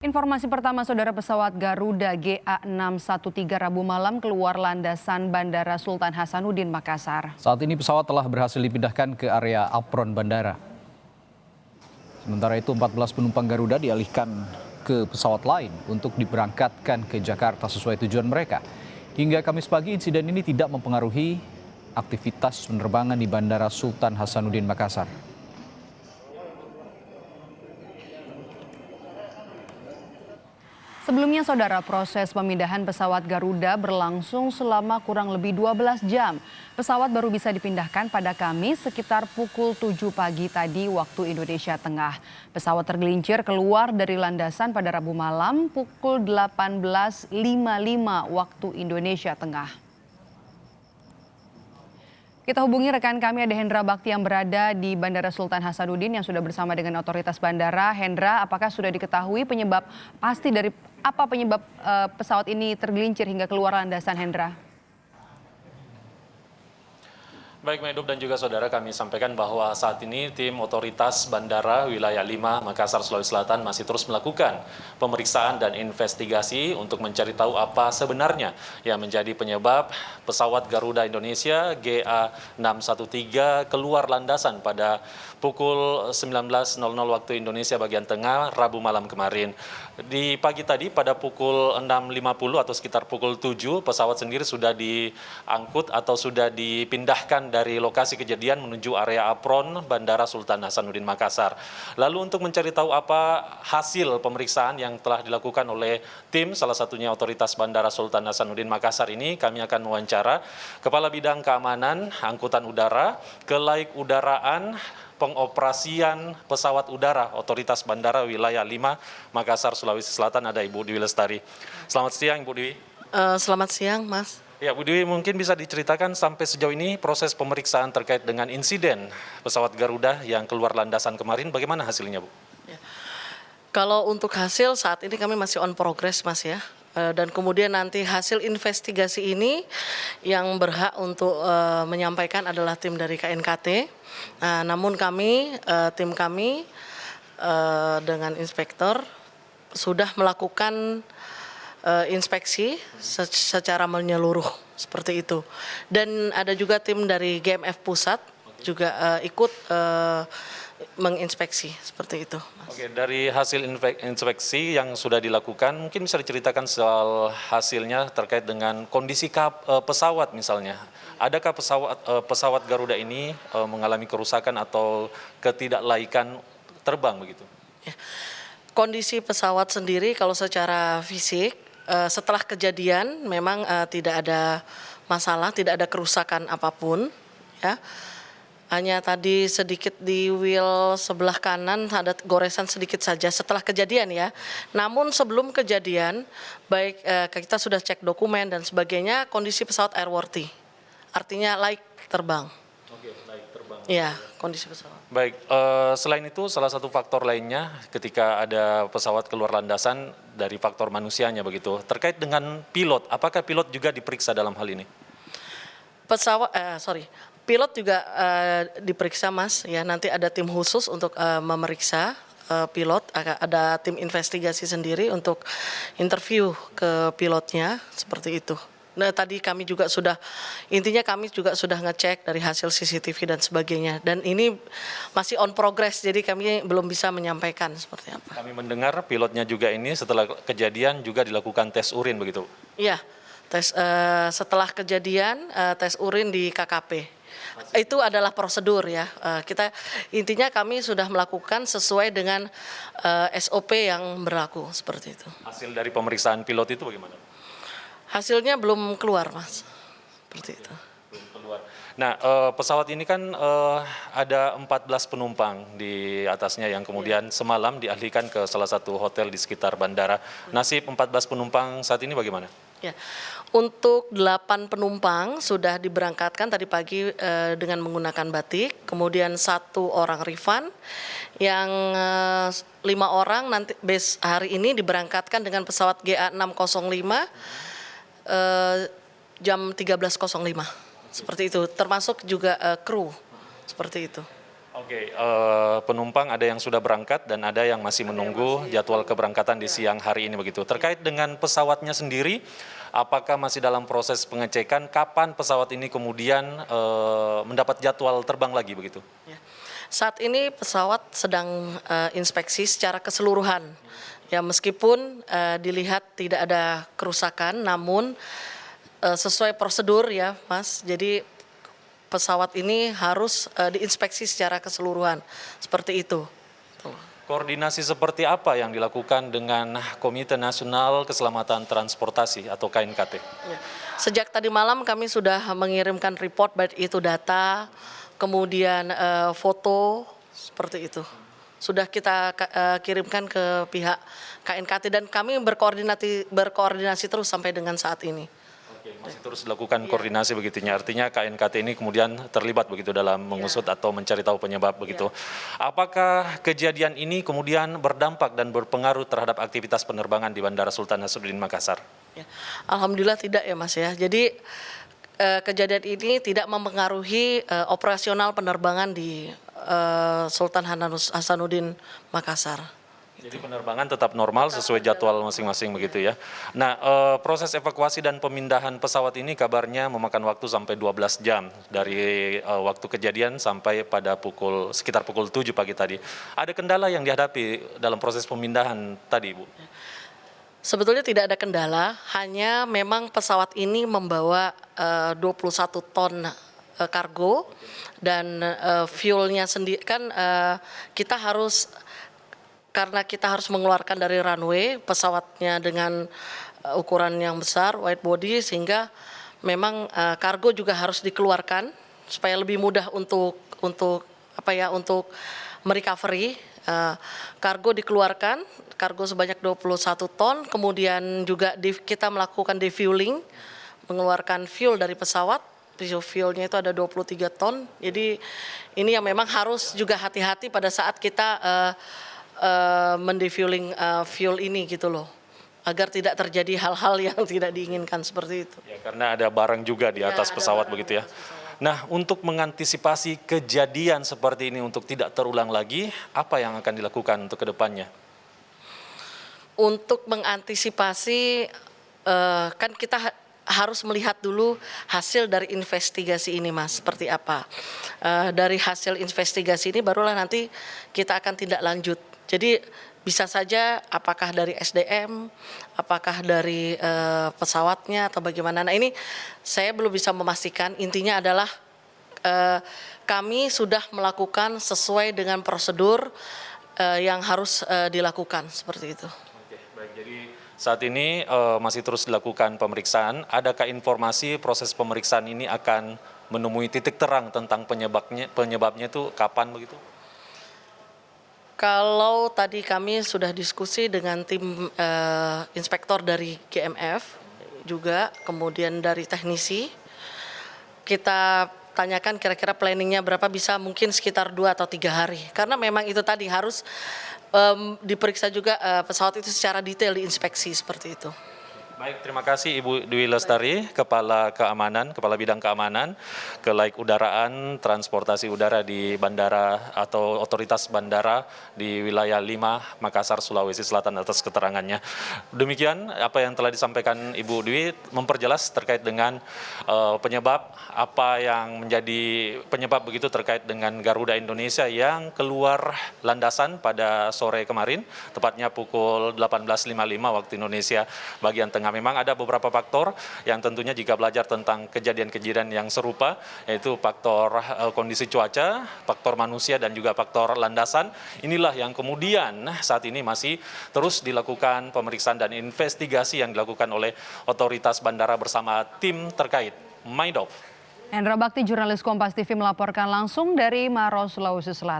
Informasi pertama, saudara, pesawat Garuda GA613 Rabu malam keluar landasan Bandara Sultan Hasanuddin Makassar. Saat ini pesawat telah berhasil dipindahkan ke area apron bandara. Sementara itu 14 penumpang Garuda dialihkan ke pesawat lain untuk diberangkatkan ke Jakarta sesuai tujuan mereka. Hingga Kamis pagi insiden ini tidak mempengaruhi aktivitas penerbangan di Bandara Sultan Hasanuddin Makassar. Sebelumnya, saudara, proses pemindahan pesawat Garuda berlangsung selama kurang lebih 12 jam. Pesawat baru bisa dipindahkan pada Kamis sekitar pukul 7 pagi tadi waktu Indonesia Tengah. Pesawat tergelincir keluar dari landasan pada Rabu malam pukul 18.55 waktu Indonesia Tengah. Kita hubungi rekan kami, ada Hendra Bakti yang berada di Bandara Sultan Hasanuddin yang sudah bersama dengan otoritas bandara. Hendra, apakah sudah diketahui penyebab pasti dari apa penyebab pesawat ini tergelincir hingga keluar landasan, Hendra? Baik, Medub dan juga saudara, kami sampaikan bahwa saat ini tim otoritas Bandara Wilayah 5 Makassar, Sulawesi Selatan masih terus melakukan pemeriksaan dan investigasi untuk mencari tahu apa sebenarnya yang menjadi penyebab pesawat Garuda Indonesia GA613 keluar landasan pada pukul 19.00 waktu Indonesia bagian tengah Rabu malam kemarin. Di pagi tadi pada pukul 6.50 atau sekitar pukul 7 pesawat sendiri sudah diangkut atau sudah dipindahkan dari lokasi kejadian menuju area apron Bandara Sultan Hasanuddin Makassar. Lalu untuk mencari tahu apa hasil pemeriksaan yang telah dilakukan oleh tim salah satunya otoritas Bandara Sultan Hasanuddin Makassar ini, kami akan mewawancara Kepala Bidang Keamanan Angkutan Udara, Kelaik Udaraan, Pengoperasian Pesawat Udara Otoritas Bandara Wilayah 5 Makassar, Sulawesi Selatan, ada Ibu Dwi Lestari. Selamat siang, Ibu Dwi. Selamat siang, Mas. Ya, Bu Dwi, mungkin bisa diceritakan sampai sejauh ini proses pemeriksaan terkait dengan insiden pesawat Garuda yang keluar landasan kemarin, bagaimana hasilnya, Bu? Ya. Kalau untuk hasil saat ini kami masih on progress, Mas, ya. Dan kemudian nanti hasil investigasi ini yang berhak untuk menyampaikan adalah tim dari KNKT. Namun kami, tim kami dengan inspektor sudah melakukan inspeksi secara menyeluruh seperti itu. Dan ada juga tim dari GMF Pusat juga ikut menginspeksi seperti itu, Mas. Oke, dari hasil inspeksi yang sudah dilakukan, mungkin bisa diceritakan soal hasilnya terkait dengan kondisi pesawat misalnya. Adakah pesawat Garuda ini mengalami kerusakan atau ketidaklaikan terbang begitu? Ya. Kondisi pesawat sendiri kalau secara fisik setelah kejadian memang tidak ada masalah, tidak ada kerusakan apapun, ya. Hanya tadi sedikit di wheel sebelah kanan ada goresan sedikit saja setelah kejadian, ya. Namun sebelum kejadian, baik kita sudah cek dokumen dan sebagainya, kondisi pesawat airworthy, artinya layak terbang. Oke, layak terbang. Ya, kondisi pesawat. Baik, selain itu salah satu faktor lainnya ketika ada pesawat keluar landasan dari faktor manusianya begitu. Terkait dengan pilot, apakah pilot juga diperiksa dalam hal ini? Pilot juga diperiksa, Mas. Ya, nanti ada tim khusus untuk memeriksa pilot. Ada tim investigasi sendiri untuk interview ke pilotnya seperti itu. Nah, tadi kami juga sudah ngecek dari hasil CCTV dan sebagainya. Dan ini masih on progress, jadi kami belum bisa menyampaikan seperti apa. Kami mendengar pilotnya juga ini setelah kejadian juga dilakukan tes urin begitu? Iya, setelah kejadian tes urin di KKP. Itu adalah prosedur, ya. Intinya kami sudah melakukan sesuai dengan SOP yang berlaku seperti itu. Hasil dari pemeriksaan pilot itu bagaimana? Hasilnya belum keluar, Mas. Seperti itu. Belum keluar. Nah, pesawat ini kan ada 14 penumpang di atasnya yang kemudian semalam dialihkan ke salah satu hotel di sekitar bandara. Nasib 14 penumpang saat ini bagaimana? Ya, untuk 8 penumpang sudah diberangkatkan tadi pagi dengan menggunakan batik, kemudian 1 orang refund, yang 5 orang nanti hari ini diberangkatkan dengan pesawat GA605 jam 13.05, seperti itu, termasuk juga kru, seperti itu. Oke, penumpang ada yang sudah berangkat dan ada yang masih menunggu jadwal keberangkatan di siang hari ini begitu. Terkait dengan pesawatnya sendiri, apakah masih dalam proses pengecekan? Kapan pesawat ini kemudian mendapat jadwal terbang lagi begitu? Ya. Saat ini pesawat sedang inspeksi secara keseluruhan. Ya, meskipun dilihat tidak ada kerusakan, namun sesuai prosedur ya, Mas. Jadi pesawat ini harus diinspeksi secara keseluruhan, seperti itu. Koordinasi seperti apa yang dilakukan dengan Komite Nasional Keselamatan Transportasi atau KNKT? Ya. Sejak tadi malam kami sudah mengirimkan report, baik itu data, kemudian foto, seperti itu. Sudah kita kirimkan ke pihak KNKT dan kami berkoordinasi terus sampai dengan saat ini. Masih terus dilakukan koordinasi begitunya. Artinya KNKT ini kemudian terlibat begitu dalam mengusut atau mencari tahu penyebab begitu. Apakah kejadian ini kemudian berdampak dan berpengaruh terhadap aktivitas penerbangan di Bandara Sultan Hasanuddin Makassar? Ya. Alhamdulillah tidak ya Mas ya. Jadi kejadian ini tidak mempengaruhi operasional penerbangan di Sultan Hasanuddin Makassar. Jadi penerbangan tetap normal sesuai jadwal masing-masing begitu ya. Nah, proses evakuasi dan pemindahan pesawat ini kabarnya memakan waktu sampai 12 jam dari waktu kejadian sampai pada sekitar pukul 7 pagi tadi. Ada kendala yang dihadapi dalam proses pemindahan tadi, Bu? Sebetulnya tidak ada kendala, hanya memang pesawat ini membawa 21 ton kargo dan fuelnya sendiri kan kita harus, karena kita harus mengeluarkan dari runway pesawatnya dengan ukuran yang besar, wide body, sehingga memang kargo juga harus dikeluarkan supaya lebih mudah untuk merecovery. Kargo dikeluarkan, kargo sebanyak 21 ton, kemudian juga kita melakukan defueling, mengeluarkan fuel dari pesawat. Fuelnya itu ada 23 ton. Jadi ini yang memang harus juga hati-hati pada saat kita mendefueling fuel ini gitu loh, agar tidak terjadi hal-hal yang tidak diinginkan seperti itu. Ya, karena ada barang juga di atas pesawat begitu ya. Nah, untuk mengantisipasi kejadian seperti ini untuk tidak terulang lagi, apa yang akan dilakukan untuk kedepannya? Untuk mengantisipasi, kan kita harus melihat dulu hasil dari investigasi ini, Mas, seperti apa. Dari hasil investigasi ini barulah nanti kita akan tindak lanjut. Jadi bisa saja apakah dari SDM, apakah dari pesawatnya atau bagaimana. Nah, ini saya belum bisa memastikan. Intinya adalah kami sudah melakukan sesuai dengan prosedur yang harus dilakukan, seperti itu. Oke, baik. Jadi saat ini masih terus dilakukan pemeriksaan. Adakah informasi proses pemeriksaan ini akan menemui titik terang tentang penyebabnya itu kapan begitu? Kalau tadi kami sudah diskusi dengan tim inspektor dari GMF juga, kemudian dari teknisi, kita tanyakan kira-kira planningnya berapa, bisa mungkin sekitar 2 atau 3 hari. Karena memang itu tadi harus diperiksa juga pesawat itu secara detail, diinspeksi seperti itu. Baik, terima kasih Ibu Dwi Lestari, Kepala Bidang Keamanan, Kelaik Udaraan, Transportasi Udara di Bandara atau Otoritas Bandara di wilayah 5, Makassar, Sulawesi Selatan atas keterangannya. Demikian apa yang telah disampaikan Ibu Dwi, memperjelas terkait dengan penyebab, apa yang menjadi penyebab begitu terkait dengan Garuda Indonesia yang keluar landasan pada sore kemarin, tepatnya pukul 18.55 waktu Indonesia bagian tengah. Memang ada beberapa faktor yang tentunya jika belajar tentang kejadian-kejadian yang serupa, yaitu faktor kondisi cuaca, faktor manusia, dan juga faktor landasan. Inilah yang kemudian saat ini masih terus dilakukan pemeriksaan dan investigasi yang dilakukan oleh otoritas bandara bersama tim terkait. Maidop. Hendra Bakti, jurnalis Kompas TV melaporkan langsung dari Maros, Sulawesi Selatan.